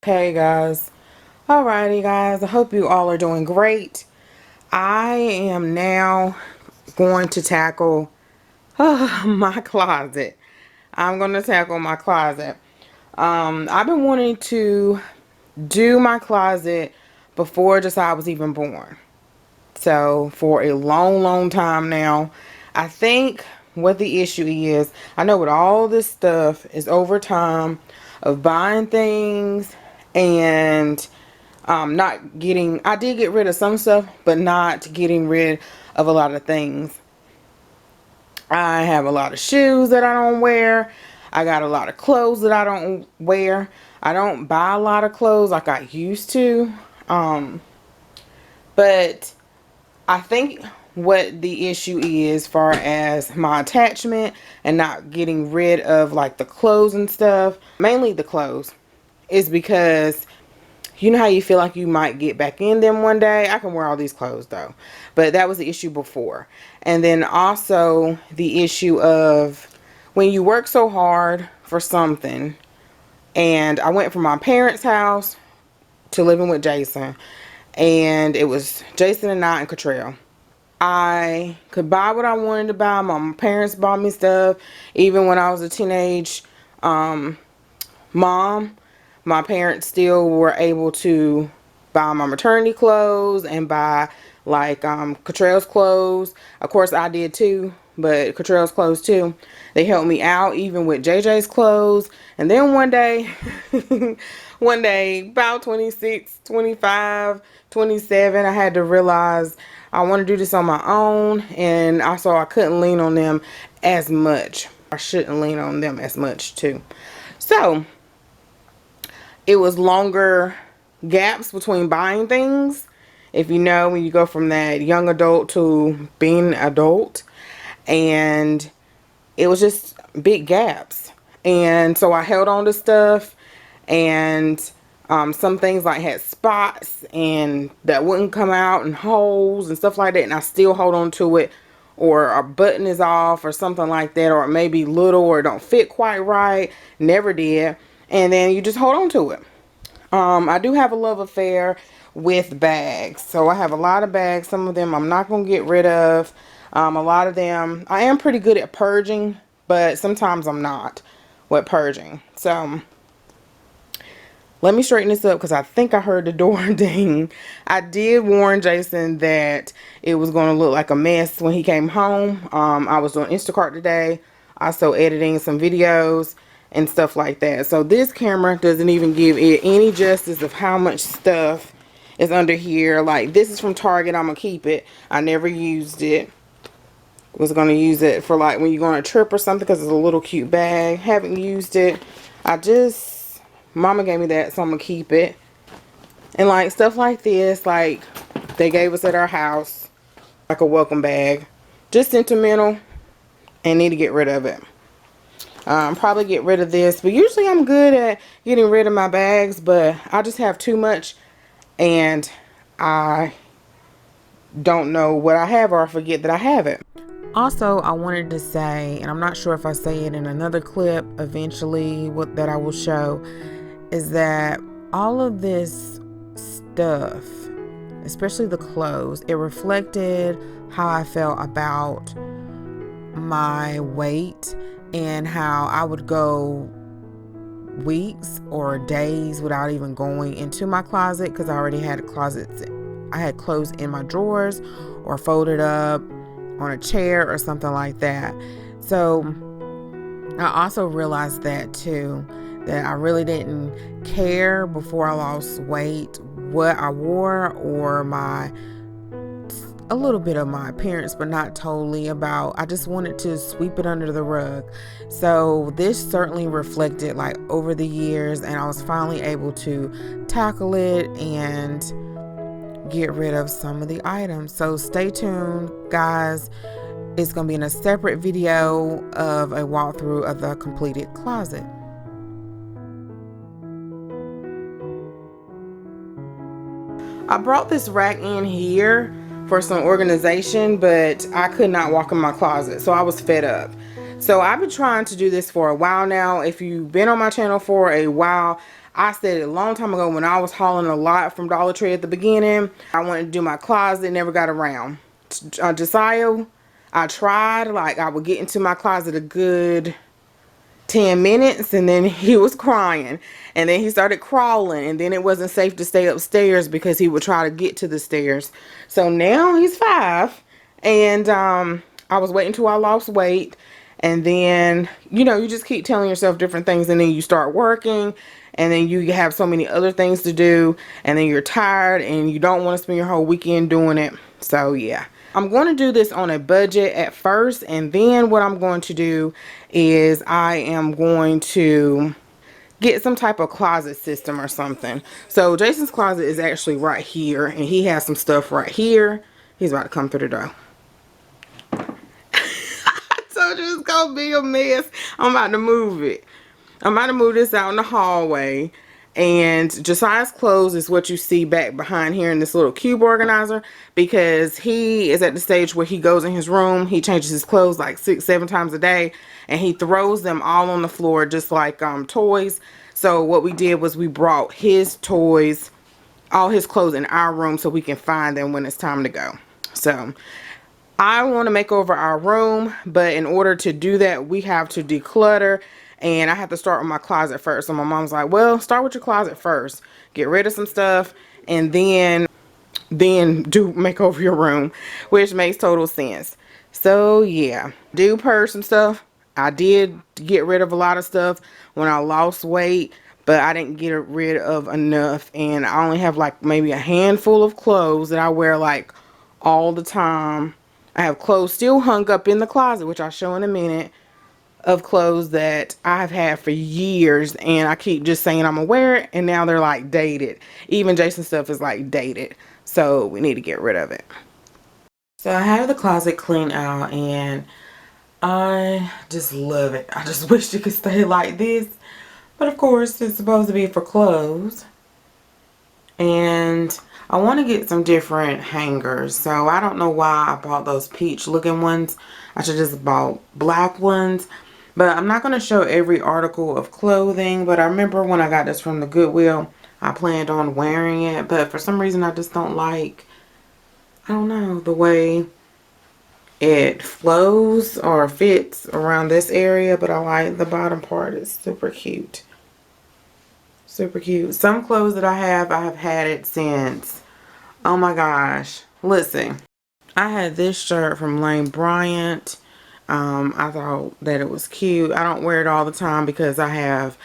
Hey guys. Alrighty guys, I hope you all are doing great. I am now going to tackle my closet. I'm going to tackle my closet. I've been wanting to do my closet before Josiah was even born. So for a long time now. I think what the issue is, I know with all this stuff is over time of buying things and not getting, I did get rid of some stuff, but not getting rid of a lot of things. I have a lot of shoes that I don't wear. I got a lot of clothes that I don't wear. I don't buy a lot of clothes like I used to. But I think what the issue is, as far as my attachment and not getting rid of like the clothes and stuff, mainly the clothes, is because you know how you feel like you might get back in them one day. I can wear all these clothes though, but that was the issue before. And then also the issue of when you work so hard for something. And I went from my parents' house to living with Jason, and it was Jason and I and Cottrell. I could buy what I wanted to buy. My parents bought me stuff. Even when I was a teenage mom, my parents still were able to buy my maternity clothes and buy like Cottrell's clothes. Of course I did too, but Cottrell's clothes too. They helped me out even with JJ's clothes. And then one day, about 26, 25, 27, I had to realize I want to do this on my own, and also I couldn't lean on them as much. I shouldn't lean on them as much too. So it was longer gaps between buying things. If you know, when you go from that young adult to being adult, and it was just big gaps. And so I held on to stuff, and some things like had spots and that wouldn't come out, and holes and stuff like that, and I still hold on to it, or a button is off or something like that, or it may be little or it don't fit quite right. Never did. And then you just hold on to it. I do have a love affair with bags. So I have a lot of bags. Some of them I'm not going to get rid of. A lot of them I am pretty good at purging, but sometimes I'm not with purging. So let me straighten this up because I think I heard the door ding. I did warn Jason that it was going to look like a mess when he came home. I was doing Instacart today, also editing some videos and stuff like that. So this camera doesn't even give it any justice of how much stuff is under here. Like, this is from Target. I'm going to keep it. I never used it. Was going to use it for like when you go on a trip or something because it's a little cute bag. Haven't used it. Mama gave me that, so I'm going to keep it. And like stuff like this, like they gave us at our house, like a welcome bag. Just sentimental, and need to get rid of it. Probably get rid of this, but usually I'm good at getting rid of my bags, but I just have too much and I don't know what I have, or I forget that I have it. Also, I wanted to say, and I'm not sure if I say it in another clip eventually that I will show, is that all of this stuff, especially the clothes, it reflected how I felt about my weight, and how I would go weeks or days without even going into my closet because I already had closets. I had clothes in my drawers or folded up on a chair or something like that. So I also realized that too, that I really didn't care before I lost weight what I wore, or a little bit of my appearance, but not totally. I just wanted to sweep it under the rug. So this certainly reflected like over the years, and I was finally able to tackle it and get rid of some of the items. So stay tuned, guys. It's going to be in a separate video of a walkthrough of the completed closet. I brought this rack in here for some organization, but I could not walk in my closet, so I was fed up. So I've been trying to do this for a while now. If you've been on my channel for a while, I said it a long time ago when I was hauling a lot from Dollar Tree at the beginning. I wanted to do my closet, never got around. Josiah, I tried, like I would get into my closet a good 10 minutes and then he was crying, and then he started crawling, and then it wasn't safe to stay upstairs because he would try to get to the stairs. So now he's 5, and I was waiting till I lost weight, and then you know, you just keep telling yourself different things, and then you start working, and then you have so many other things to do, and then you're tired and you don't want to spend your whole weekend doing it. So yeah, I'm going to do this on a budget at first, and then what I'm going to do is I am going to get some type of closet system or something. So Jason's closet is actually right here, and he has some stuff right here. He's about to come through the door. I told you it's gonna be a mess. I'm about to move it. I'm about to move this out in the hallway. And Josiah's clothes is what you see back behind here in this little cube organizer, because he is at the stage where he goes in his room, he changes his clothes like 6-7 times a day, and he throws them all on the floor just like toys. So what we did was we brought his toys, all his clothes, in our room so we can find them when it's time to go. So I want to make over our room, but in order to do that, we have to declutter, and I have to start with my closet first. So my mom's like, well, start with your closet first, get rid of some stuff, and then do make over your room, which makes total sense. So yeah, do purge some stuff. I did get rid of a lot of stuff when I lost weight, but I didn't get rid of enough, and I only have like maybe a handful of clothes that I wear like all the time. I have clothes still hung up in the closet, which I'll show in a minute, of clothes that I've had for years, and I keep just saying I'm gonna wear it, and now they're like dated. Even Jason's stuff is like dated, so we need to get rid of it. So I have the closet cleaned out, and I just love it. I just wish it could stay like this, but of course it's supposed to be for clothes. And I want to get some different hangers, so I don't know why I bought those peach looking ones. I should just bought black ones. But I'm not going to show every article of clothing, but I remember when I got this from the Goodwill, I planned on wearing it, but for some reason I just don't like, I don't know, the way it flows or fits around this area, but I like the bottom part. It's super cute. Super cute. Some clothes that I have had it since, oh my gosh, listen, I had this shirt from Lane Bryant. I thought that it was cute. I don't wear it all the time because I have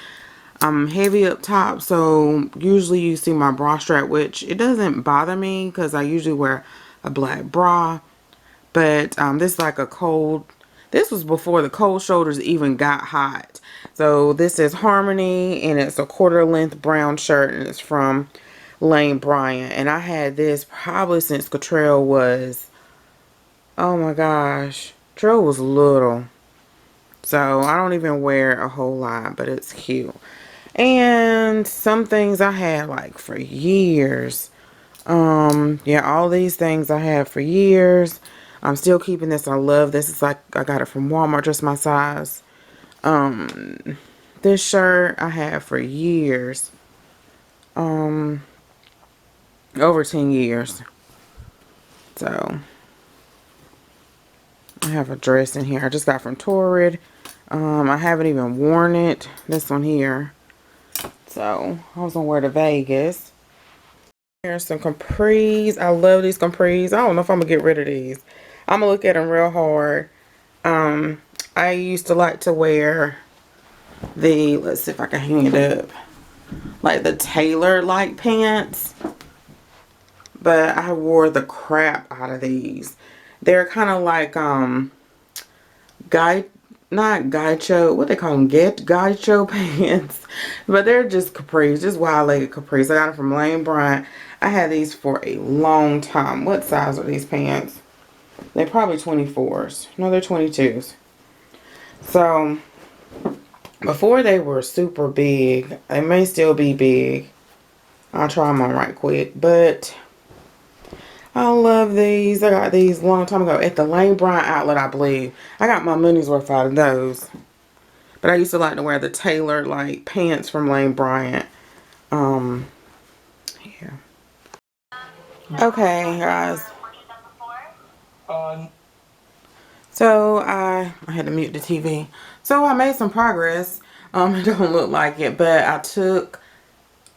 heavy up top, so usually you see my bra strap, which it doesn't bother me because I usually wear a black bra. But this is like a cold, this was before the cold shoulders even got hot. So this is Harmony, and it's a quarter length brown shirt, and it's from Lane Bryant. And I had this probably since Cottrell was, oh my gosh, Cottrell was little. So I don't even wear a whole lot, but it's cute. And some things I had like for years. Yeah, all these things I had for years. I'm still keeping this. I love this. It's like I got it from Walmart, just my size. This shirt I had for years. Over 10 years. So I have a dress in here I just got from Torrid. I haven't even worn it. This one here. So I was gonna wear to Vegas. Here's some capris. I love these capris. I don't know if I'm gonna get rid of these. I'm gonna look at them real hard. I used to like to wear the, let's see if I can hang it up, like the Taylor like pants, but I wore the crap out of these. They're kind of like not gaucho, what they call them, gaucho pants, but they're just capris, just wide-legged capris. I got them from Lane Bryant. I had these for a long time. What size are these pants? They're probably 24s. No, they're 22s. So before they were super big, they may still be big. I'll try them on right quick, but I love these. I got these a long time ago at the Lane Bryant outlet, I believe. I got my money's worth out of those. But I used to like to wear the Taylor like pants from Lane Bryant. Here. Okay, guys. So I had to mute the TV. So I made some progress. It don't look like it, but I took,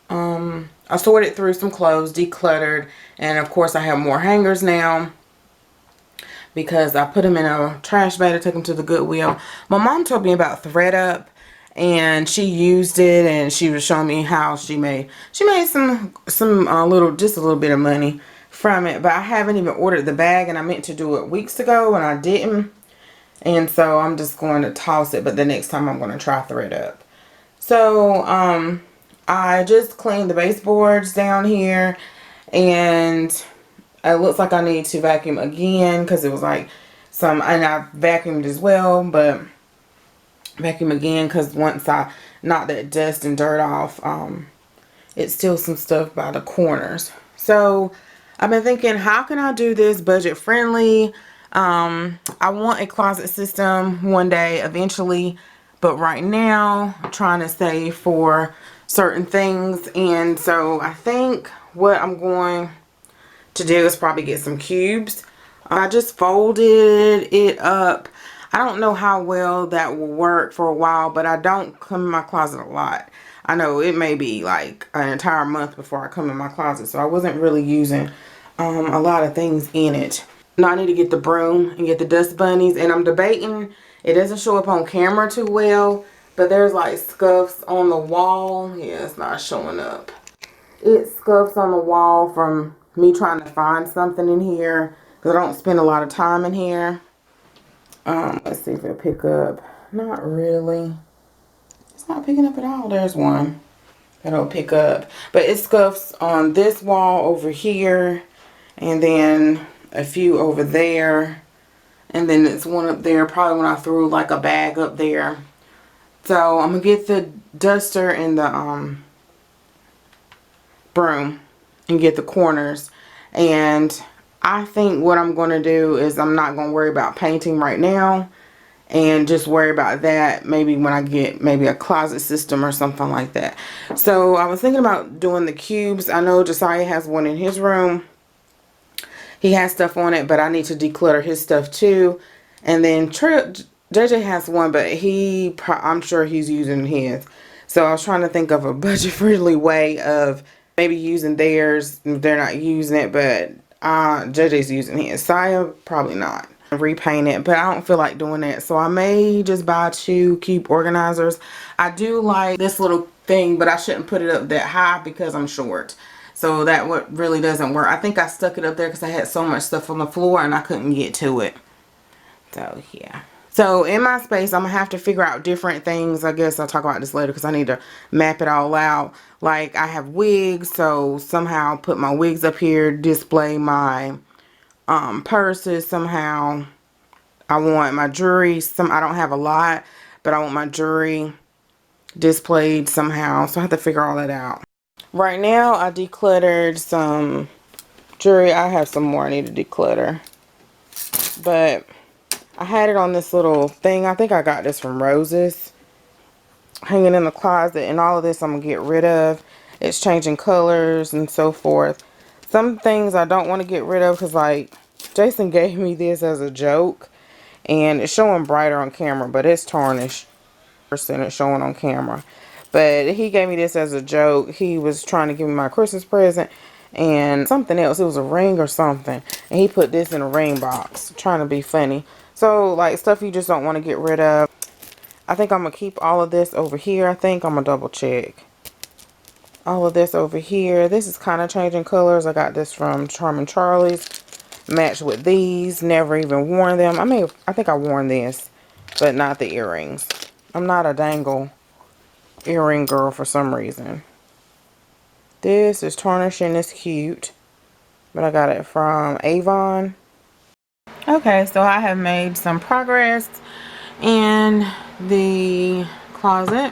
I sorted through some clothes, decluttered, and of course I have more hangers now because I put them in a trash bag. I took them to the Goodwill. My mom told me about ThreadUp, and she used it, and she was showing me how she made some little, just a little bit of money from it. But I haven't even ordered the bag, and I meant to do it weeks ago, and I didn't. And so I'm just going to toss it, but the next time I'm going to try ThreadUp. So I just cleaned the baseboards down here, and it looks like I need to vacuum again because it was like some, and I vacuumed as well, but vacuum again because once I knock that dust and dirt off, it's still some stuff by the corners. So I've been thinking, how can I do this budget friendly? I want a closet system one day eventually, but right now I'm trying to save for certain things. And so I think what I'm going to do is probably get some cubes. I just folded it up. I don't know how well that will work for a while, but I don't come in my closet a lot. I know it may be like an entire month before I come in my closet, so I wasn't really using a lot of things in it. Now I need to get the broom and get the dust bunnies, and I'm debating, it doesn't show up on camera too well, but there's like scuffs on the wall. Yeah, it's not showing up. It scuffs on the wall from me trying to find something in here because I don't spend a lot of time in here. Let's see if it'll pick up. Not really. It's not picking up at all. There's one that'll pick up, but it scuffs on this wall over here, and then a few over there, and then it's one up there probably when I threw like a bag up there. So I'm gonna get the duster and the broom and get the corners. And I think what I'm going to do is I'm not going to worry about painting right now, and just worry about that maybe when I get maybe a closet system or something like that. So I was thinking about doing the cubes. I know Josiah has one in his room. He has stuff on it, but I need to declutter his stuff too. And then JJ has one, but I'm sure he's using his. So I was trying to think of a budget-friendly way of maybe using theirs. They're not using it, but JJ's using his. Saya, probably not. Repaint it, but I don't feel like doing that. So I may just buy 2 cube organizers. I do like this little thing, but I shouldn't put it up that high because I'm short. So that what really doesn't work. I think I stuck it up there because I had so much stuff on the floor and I couldn't get to it. So yeah. So in my space, I'm going to have to figure out different things. I guess I'll talk about this later because I need to map it all out. Like I have wigs, so somehow put my wigs up here, display my purses somehow. I want my jewelry. I don't have a lot, but I want my jewelry displayed somehow. So I have to figure all that out. Right now, I decluttered some jewelry. I have some more I need to declutter. But I had it on this little thing. I think I got this from Rose's. Hanging in the closet. And all of this I'm going to get rid of. It's changing colors and so forth. Some things I don't want to get rid of because like Jason gave me this as a joke. And it's showing brighter on camera, but it's tarnished. And it's showing on camera. But he gave me this as a joke. He was trying to give me my Christmas present and something else. It was a ring or something. And he put this in a ring box, trying to be funny. So, like, stuff you just don't want to get rid of. I think I'm going to keep all of this over here. I think I'm going to double check. All of this over here. This is kind of changing colors. I got this from Charming Charlie's. Matched with these. Never even worn them. I think I worn this, but not the earrings. I'm not a dangle earring girl for some reason. This is tarnishing. It's cute, but I got it from Avon. Okay, so I have made some progress in the closet.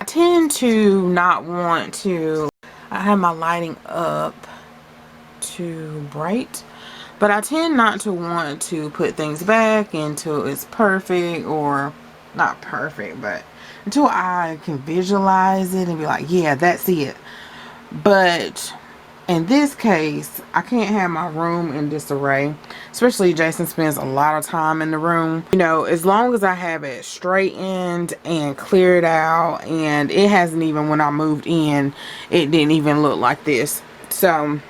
I tend to not want to, I have my lighting up too bright, but I tend not to want to put things back until it's perfect, or not perfect, but until I can visualize it and be like, yeah, that's it. But in this case, I can't have my room in disarray, especially Jason spends a lot of time in the room. You know, as long as I have it straightened and cleared out, and it hasn't even, when I moved in, it didn't even look like this. So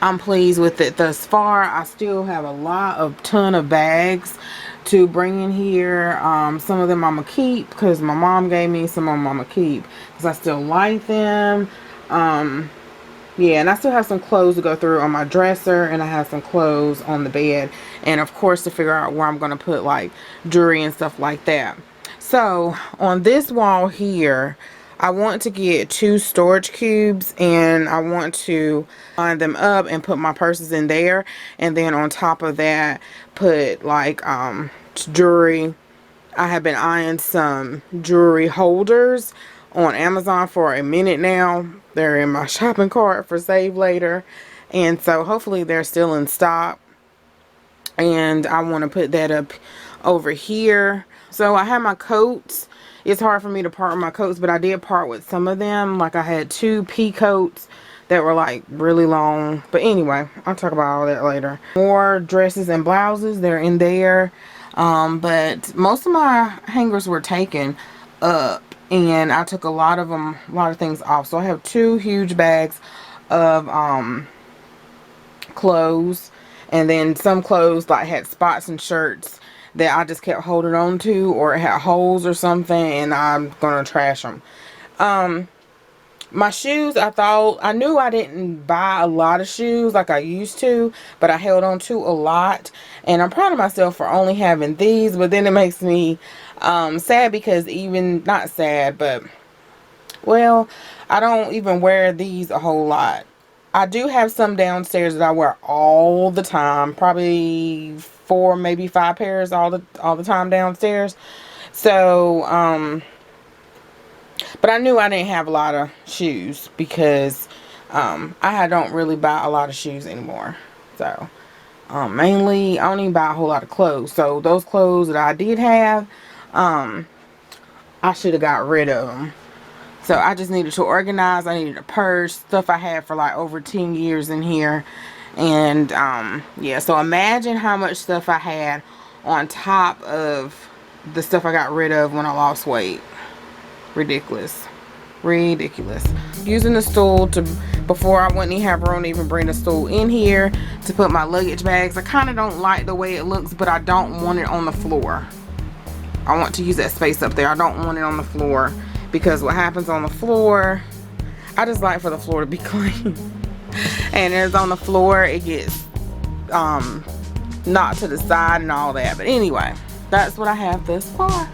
I'm pleased with it thus far. I still have a ton of bags to bring in here. Some of them I'm gonna keep because my mom gave me, some of them I'm gonna keep because I still like them. Yeah, and I still have some clothes to go through on my dresser, and I have some clothes on the bed, and of course to figure out where I'm gonna put like jewelry and stuff like that. So on this wall here, I want to get 2 storage cubes, and I want to line them up and put my purses in there, and then on top of that put like jewelry. I have been eyeing some jewelry holders on Amazon for a minute now. They're in my shopping cart for save later, and so hopefully they're still in stock, and I want to put that up over here. So I have my coats. It's hard for me to part with my coats, but I did part with some of them. Like I had 2 pea coats that were like really long, but anyway, I'll talk about all that later. More dresses and blouses, they're in there. But most of my hangers were taken up, and I took a lot of things off. So I have 2 huge bags of clothes, and then some clothes like had spots and shirts that I just kept holding on to, or it had holes or something, and I'm gonna trash them. My shoes, I knew I didn't buy a lot of shoes like I used to, but I held on to a lot, and I'm proud of myself for only having these. But then it makes me sad, because even, not sad, but, well, I don't even wear these a whole lot. I do have some downstairs that I wear all the time, probably 4, maybe 5 pairs all the time downstairs. So but I knew I didn't have a lot of shoes, because I don't really buy a lot of shoes anymore. So mainly I don't even buy a whole lot of clothes. So those clothes that I did have, I should have got rid of them. So I just needed to organize. I needed a purse, stuff I had for like over 10 years in here. And yeah, so imagine how much stuff I had on top of the stuff I got rid of when I lost weight. Ridiculous. Using the stool before I wouldn't even have room to even bring the stool in here to put my luggage bags. I kind of don't like the way it looks, but I don't want it on the floor. I want to use that space up there. I don't want it on the floor, because what happens on the floor, I just like for the floor to be clean. And it's on the floor, it gets knocked to the side and all that. But anyway, that's what I have thus far.